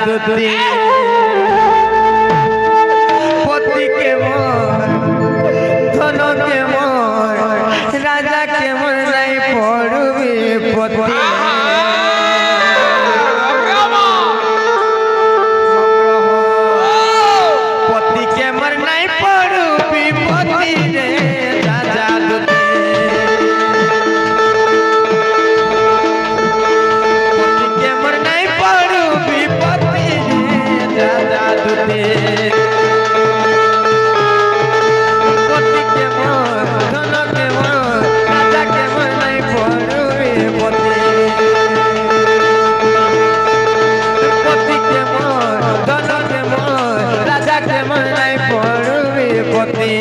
দুতি পতি কেমন ধন কেমন রাজা কেমন নাই পড়বে পতি পতি কেমন নাই পড়বি পতি রে রাজা দুতি পতি কেমন নাই পড়বি পতি রে রাজা দুতি পতি কেমন ধন কেমন রাজা কেমন নাই পড়বি পতি পতি কেমন ধন কেমন রাজা কেমন নাই পড়বি পতি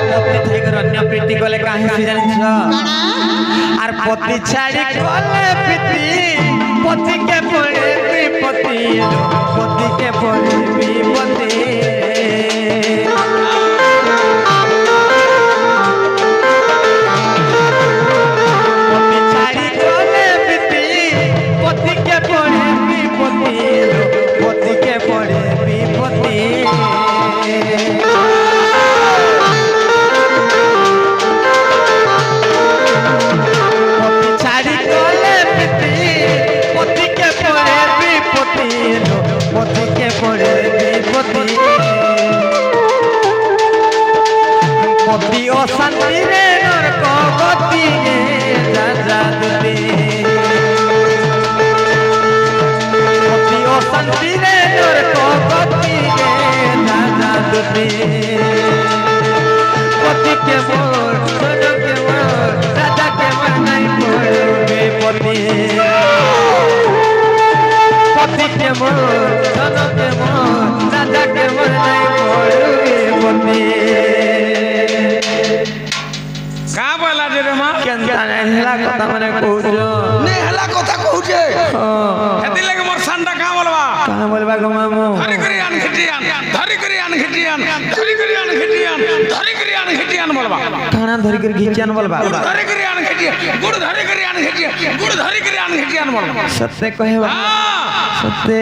प्रीति गले काहे से जानिछ आर पति छाड़ी गले प्रीति पति के पड़े विपत्ति पति के पड़े विपत्ति पति छाड़ी गले प्रीति पति के पड़े विपत्ति पति के पड़े विपत्ति पति के पड़े विपत्ति पति अशांति रे नरक गति रे राजा दुति पति अशांति रे नरक गति रे राजा दुति पति के मोर धन के मोर राजा के मन नहीं पड़े पति पति के मोर धन के मोर राजा के मन नहीं पड़े पति का बोला रे मां केनता नेहला कथा माने कहूजो नेहला कथा कहूजे हेति लगे मोर संडा का बोलबा गो मामू धरी करी आन खिटियान धरी करी आन खिटियान धरी करी आन खिटियान धरी करी आन खिटियान बोलबा खाना धरी कर घिचियान बोलबा धरी करी आन खिटियान गुड़ धरी करी आन खिटियान गुड़ धरी करी आन खिटियान बोलबा सत्य कहेबा सत्य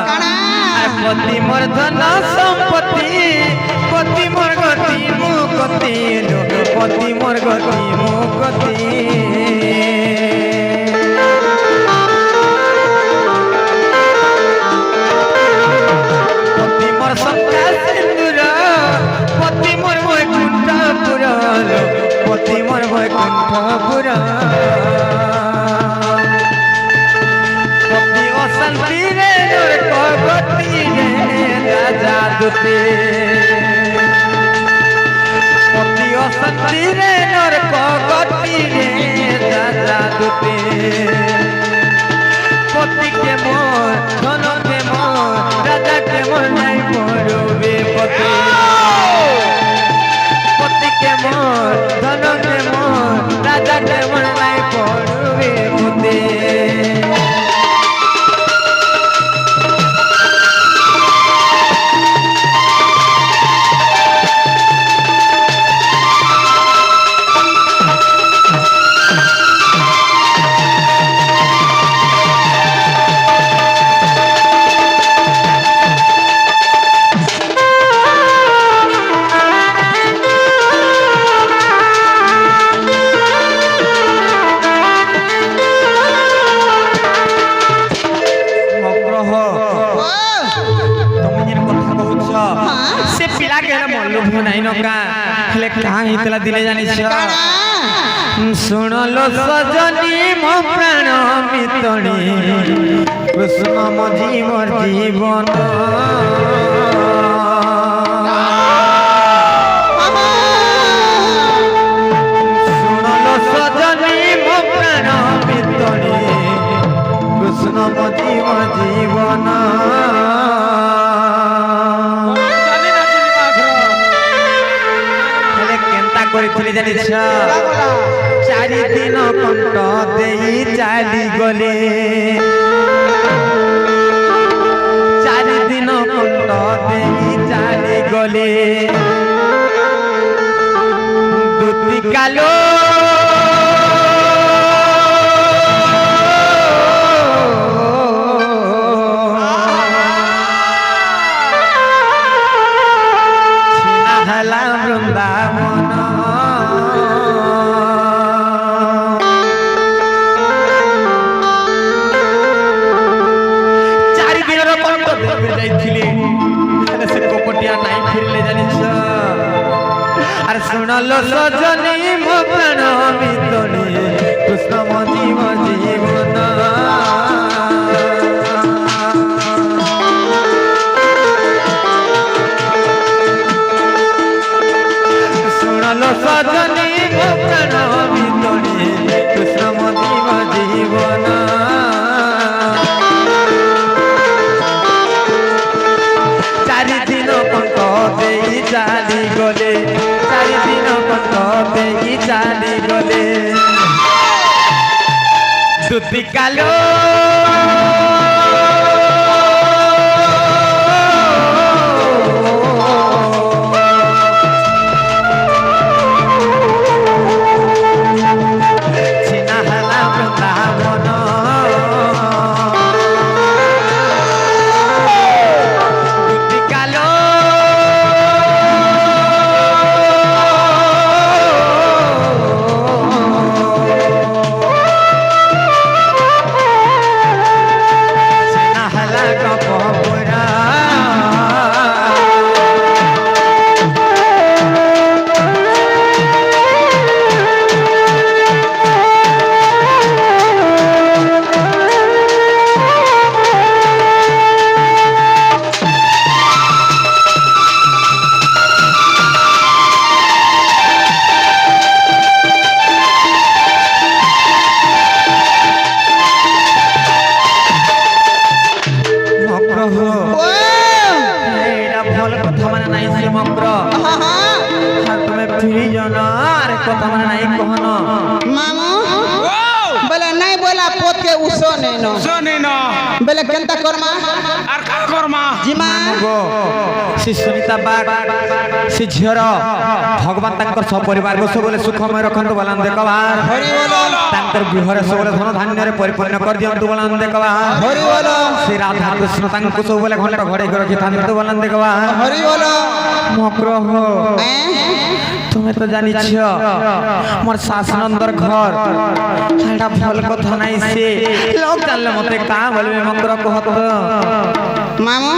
पति मोर धन संपत्ति पति मोर गति मुक्ति पति मोर गति मुक्ति पति मोर संका सिंदूर पति मोर वैकुंठपुर पति मोर वैकुंठपुर पति अशांति रे नरक गति रे राजा दुति पति अशांति रे नरक गति रे राजा दुति पति के मोर धन के मोर राजा के मोर नहीं पड़बे पति पति के मोर धन के मोर राजा के मोर नहीं पड़बे पति কহিবি নাই নকা হেলে কাঁ হিতলা দিলে জানিছ শুনলো সজনী মো প্রাণ মিতণী কৃষ্ণ মজি মোর জীবন শুনলো সজনী মো প্রাণ মিতণী কৃষ্ণ মজি মোর জীবন হেলে কেনতা করিছিলি জানিছ চারি দিন কণ্ঠ দেই চালি গলে চারি দিন কণ্ঠ দেই চালি গলে দুতি কালো ছিনা হেলা বৃন্দাবন से कोपटिया नहीं फिरले जानिछ अरे सुनलो सजनी मो प्राण मितनी कृष्ण मजी जीवन सुनलो सजनी मो प्राण मितनी कृष्ण मजी जीवन चारि दिन कण्ठ देई चाली गले चारि दिन कण्ठ देई चाली गले दुति कालो छिना हला वृंदावन बेले केनता करमा आर का करमा जिमा गो से सुनीता बाग से झियर भगवान तांकर सब परिवार को सबले सुखमय रखंतु बलान देखबार हरि बोल तांकर गृहरे सबले धन धान्य रे परिपूर्ण कर दियंतु बलान देखबार हरि बोल श्री राधा कृष्ण तांको सबले घंटा घरे घर के थांतु बलान देखबार हरि बोल मग्रह तुम्हें तो जानी छियो मोर सासनंदर घर एटा भल कथा नाही से लोग जानले मते का बोलबे मग्रह कहत मामू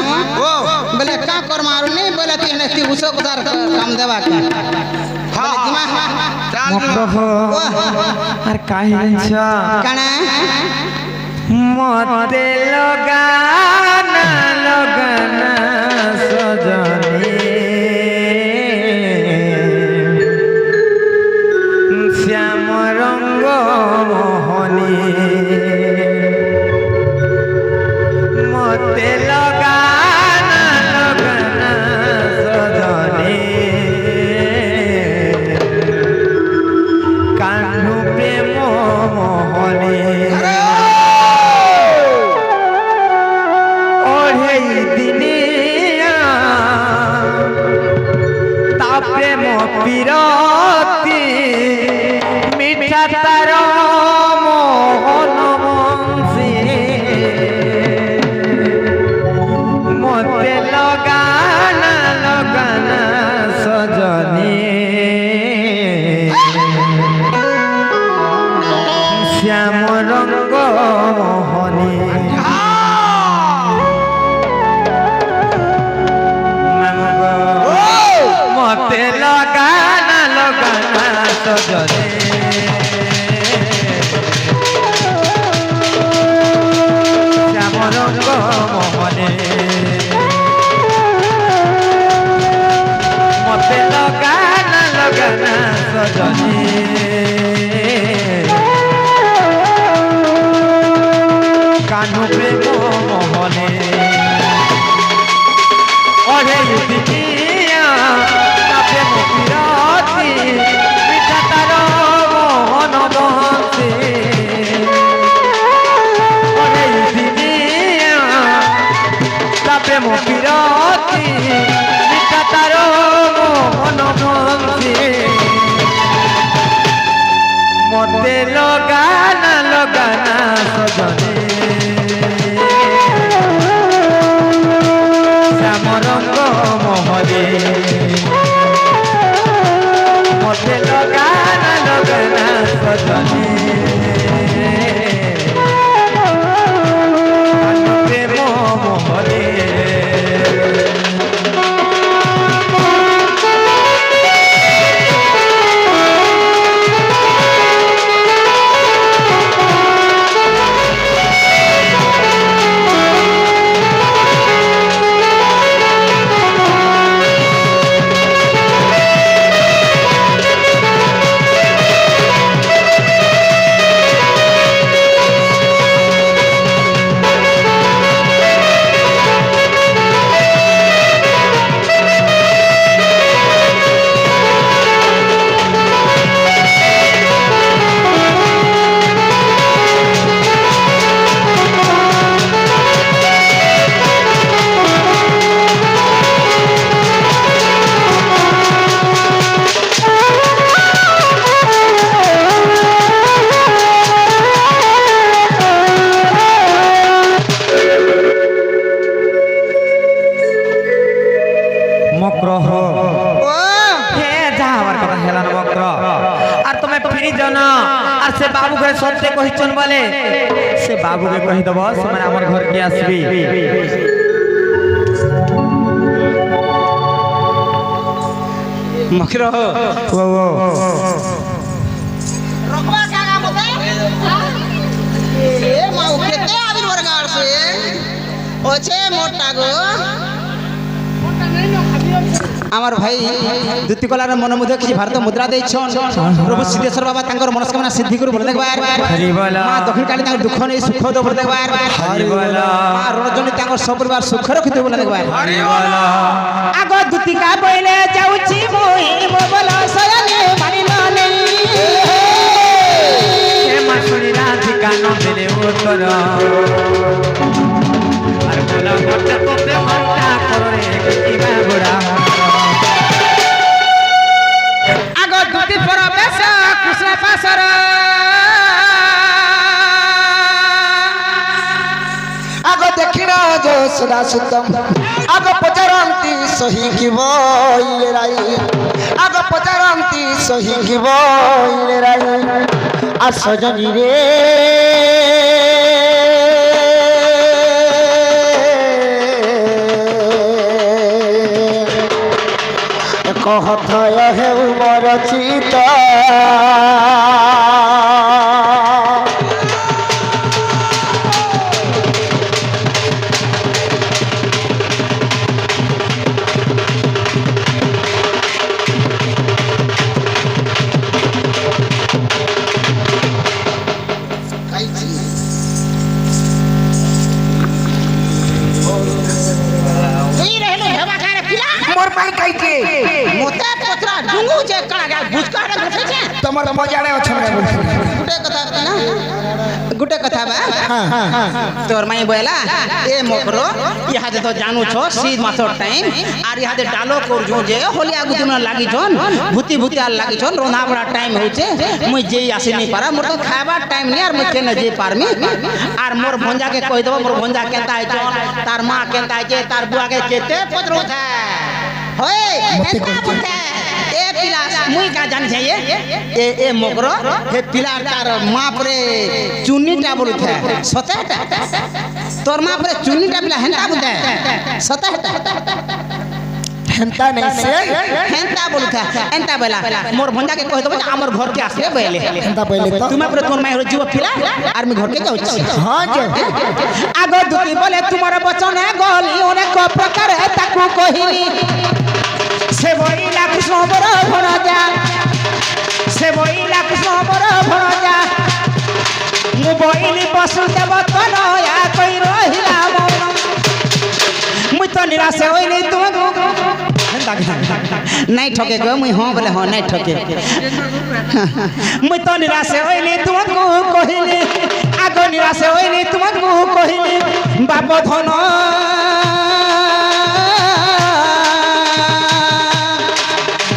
ओ बोले का कर मारू नहीं बोले ती नती उसो गुजार काम देवा का हां मग्रह आर काहे छ कणा मते लगाना लगाना सजनी श्याम रंग मोहनी मते लगाना लगाना सजनी कान्हू प्रेम मोहनी ओढ़े दिनिया ता प्रेम पीरती मिठा तार मोहन बंशी मते लगाना लगाना सजनी श्याम रंग मोहनी मते কানু প্রেম মোহনে ওরে দুনিয়া তাপে মুক্তিরাতি মিঠা তার মোহন বংশে ওরে দুনিয়া তাপে মুক্তিরাতি মিঠা তার মোহন বংশে মতে লগানা লগানা সজনে শ্যামরঙ্গ মোহরে মতে লগানা লগানা সজনে প্রেম মোহরে মক্রহ ও হে যাওয়ার কথা হেলা না মক্র আর তুমি ফিরি যাও না আর সে বাবুকে সত্যি কহিছন বলে সে বাবুকে কহি দেব সে আমার ঘরকে আসবি মখির ও রকবা কাকা মতে এ মাউ কেতে আবির বরগার সে ওছে মোটা গো আমার ভাই দুতিকলার মনোমুগ্ধ কিছু ভারত মুদ্রা দিয়েছন প্রভু সিদ্ধেশ্বর বাবা তাঙ্কর মনস্কামনা সিদ্ধি করে বলে দেখবার হরি বলা মা দক্ষিণ কালী তাঙ্কর দুঃখ নেই সুখ দেব বলে দেখবার হরি বলা মা রণজনী তাঙ্কর সপরিবার সুখ রখিতে বলে দেখবার হরি বলা আগ দুতিকা বইলে যাউছি মই মো বল সয়নে মানিল নেই হে মা শুনি রাধিকা নন্দিনী উত্তর আর বলা ঘটে তোতে মনটা করে কি বাবুড়া আগ দুতি পরবেশ কৃষ্ণ পাশর আগ দেখিল যে সদা সুতম আগ পচারন্তি সহি কিব রাই আগ পচারন্তি সহি কিব রাই আর সজনী রে कहथय हेउ मोर चित मोते पत्रा डुंगू जे कणा गा भुजका रे गुठे छे तमर मजाड़े अछन रे गुटे कथा बा हां तोर माई बोला ए मोकरो इहा दे तो जानू छो सी मासर टाइम आर इहा दे डालो कर जो जे होली आगु दिन लागी जोन भूती भूती आल लागी जोन रोना बड़ा टाइम होचे मुई जे आसी नहीं पारा मोर तो खाबा टाइम नहीं आर मुई केने जे पारमी आर मोर भंजा के कहि देबो मोर भंजा केता है जोन तार मां केता है तार बुआ के केते पत्रो था होय एता बुते ए पिला मुई का जान चाहिए ए मोगरो हे पिला तार मां परे चुन्नीटा बोलु था सतेटा तोर मां परे चुन्नीटा पिला हेंता बुते सतेटा हेंता नहीं से हेंता बोलु था एंता बेला मोर भंजा के कहि देबो हमर घर के आसे बेले हेंता पहले तो तुम परे तोर मां जीव पिला आर मी घर के जाउ छी हां जो आगो दुती बोले तुम्हारा बचन है गली ओने को प्रकार है ताकू कहिनी से बइला कृष्ण बर भणजा से बइला कृष्ण बर भणजा मु बोइली वसुदेव तनया कई रहिला मन मुई तो निराश होइली तुमको नहीं ठके गो मुई हां बोले हां नहीं ठके मुई तो निराश होइली तुमको कहिली आगो निराश होइली तुमको कहिली बाप धन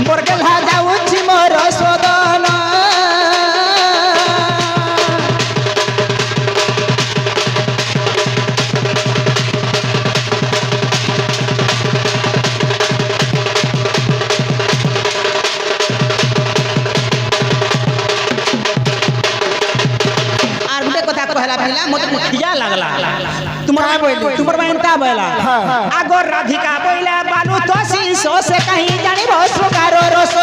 मोर गल्हा जाउछि मोर सदन कहला पिला मत मुखिया लागला तुम्हारा बोली तुम्हार बहन का बोला आगो राधिका बोला बालू तो शीशो से कहीं जानी रोस गारो रोस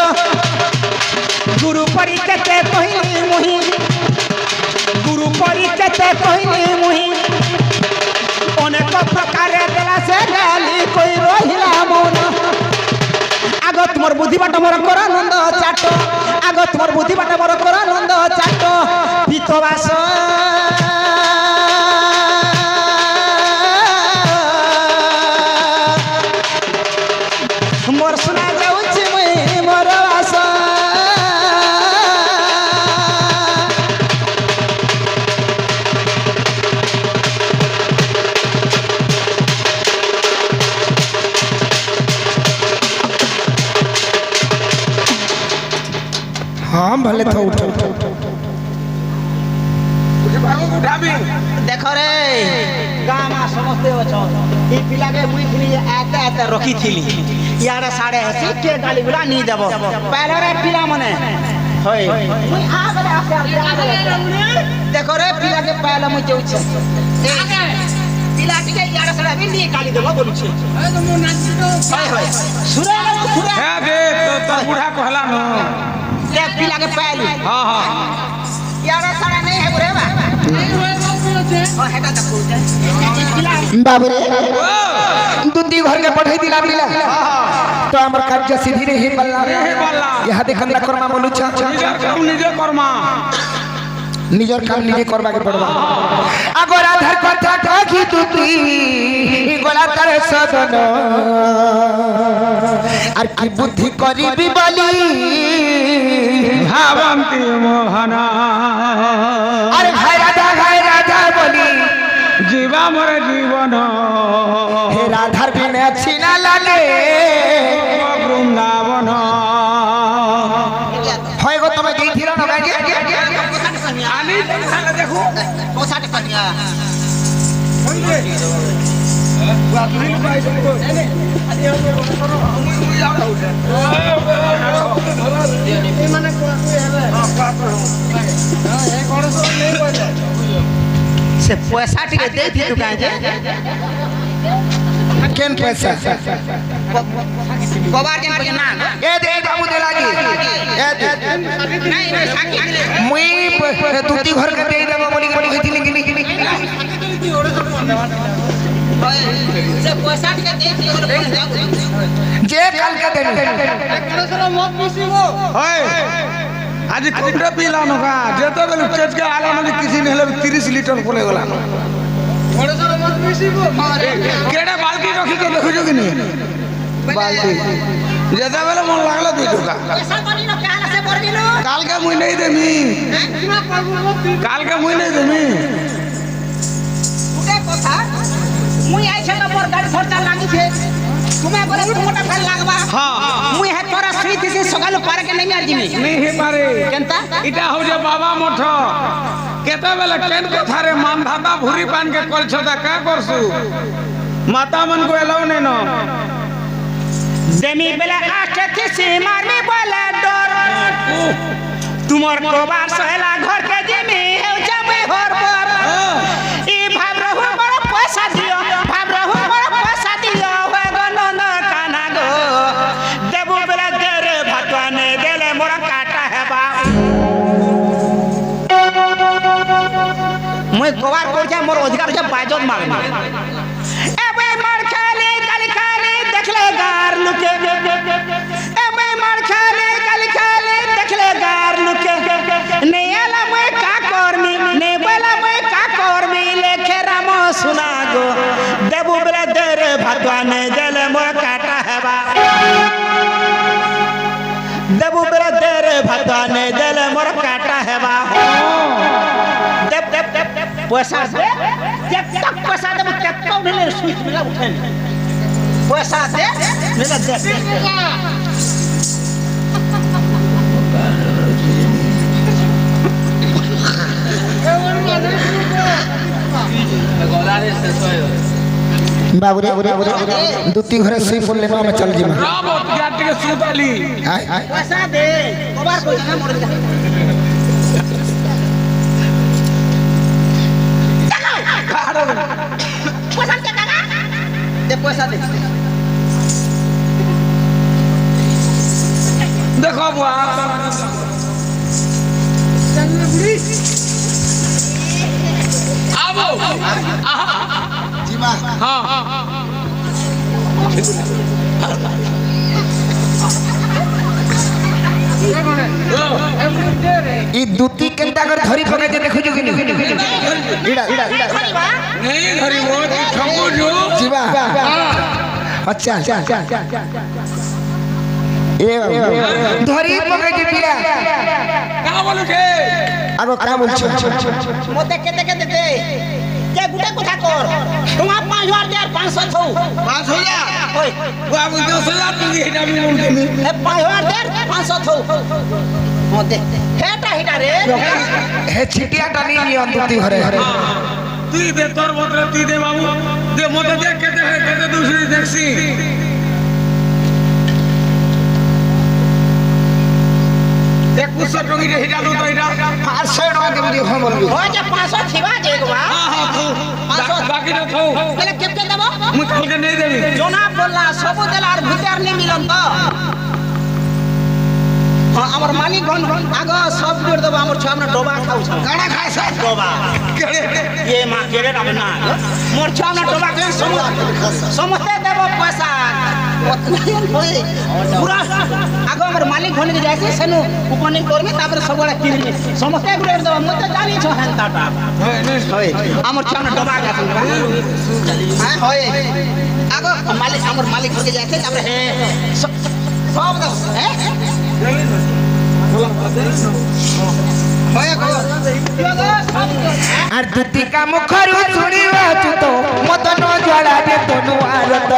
गुरु परिचय पहिली मुही गुरु परिचय पहिली मुही अनेक प्रकार देला से गाली कोई रहिला मन आगो तुमर बुद्धि बाट मोर करानंद चाट आगो तुमर बुद्धि बाट मोर करानंद चाट पितवास मोर सुना जाउछि मुई मोर आशा हाँ भले तो उठो देखो रे गाँव में समझते हो ई पिला के मुई थी आते आते रखी थी यार साढ़े हसी के गाली गुला नहीं देबो पहले रे पिला मने होय मुई आ गले देखो रे पिला के पहले मुई जाउ छे पिला के यार साढ़े भी नहीं गाली देबो बोलु छे होय होय सुरे हे देख तो बूढ़ा कहला न देख पिला के पहले हां हां यार साढ़े नहीं है बुरे बा बाबू रे दूधी घर के पठाई दिला बिला तो हमर कार्य सीधी रे ही बल्ला यह देखन ना कर्मा बोलु छ निजे कर्मा निजर काम निजे करबा के पड़बा अगर आधार कथा कही तुती गोला तर सदन আর কি বুদ্ধি করিবি বলি ভাবন্তি মোহনা আরে ঘাই রাধা বলি জীবা মোর জীবন হে রাধার বিনে ছিনা লাগে বৃন্দাবন হয় গো তুমি গেইছিল না গাজি আনি তাহলে দেখো পোসাট কনিয়া से पैसा टिके दे थी तू काहे केन पैसा गोबार जन पे ना ए दे बाबू दे लागी ए दे नहीं नहीं साकी मुई दूधी घर के दे देबो बोली के कहिथिली कि से पैसा टिके दे थी जे काल के देनी होय आज कोटा पीला न का जेतो बेल चेज के आला न किसी ने 30 लीटर बोले गला केडा बाल्टी रखी के देखो जो कि नहीं बाल्टी जेता बेले मन लागला दुई टका पैसा कोनी न काला से भर दिलो काल के मुई नहीं देमी काल के मुई नहीं देमी उके কথা मुई आई छे मोर गाड़ी खर्चा लागी छे तुम्हें बोले मोटा फल लागबा हां मुई है तोरा स्वीट से सगाल पार के नहीं मार जिमी नहीं हे मारे केनता इटा हो जे बाबा मठ केता बेले केन कथा रे मान धाता भूरी पान के कल छता का करसु माता मन को एलाउ नहीं न देमी बेला आटे थी से मारमी बोले डर तुमर कोबार सहला घर के जिमी है जमे होर पर ई भाब रहु बड़ पैसा दियो भाब रहु बड़ पैसा दियो होय गो नंद काना गो देबु बेला देरे भतवाने देले मोर काटा है बा मुई कोबार कर जा मोर अधिकार जे बाजत मारनी एबे मार खाली गल खाली देखले गार लुके एबे मार खाली गल खाली देखले गार लुके नहीं आला मैं का करनी नहीं बोला पैसा दे जब तक पैसा दे तब तक उठे स्विच मिला उठे पैसा दे मेरा दे बाबू रे दुती घरे सुई पड़ले ना मैं चल जीमा राबो गाट के सुतली पैसा दे कबार कोई ना मोड़ दे पैसा दे काका दे पैसा दे देखो बुआ आवो जीमा हां ई दुती केंता कर धरी पके जे देखु जो कि इडा नहीं धरी वो ठगो जो जीवा अच्छा ए धरी पके जे बिया का बोलू के आगो का बोलछ मते केते केते दे के गुटे কথা কর তোমার 5000 দে আর 500 থৌ 5000 ওই बाबू 10000 तुझे हिटा भी बोल के এ 5000 দে 500 থৌ মতে হেটা হেটা রে हे छिटिया टानी नियन दुती घरे तू दे तोर बदले तू दे बाबू दे मते देख के दे के दूसरी देखसी देख कुछ टंगी रे हिटा दो तो हिटा 500 टका देबो जे हम बोलबी हो जे 500 थिबा जेगवा हां तू बाकी न थौ पहले केते देबो मु कल के नहीं देबी जोना बोलला सब देला আর ভিতর নে মিলন তো हां हमर मालिक गन आगो सब जोड़ देबो हमर छ हमरा डोबा खाउ छ गाना खाए सब डोबा ये मां केरे ना ना मोर छ हमरा डोबा के समझते देबो पैसा पूरा आगो हमर मालिक गन के जायसे सेनु ओपनिंग करबे तापर सबला किनबे समझते गुरे देबो मते जानी छ हेनताटा होय हमर छ हमरा डोबा के हां होय आगो मालिक हमर मालिक गन के जायसे तापर हे सब दो हे আর দুতি কা মুখরু শুনিবা তু তো মত ন জড়া দে তনু আরত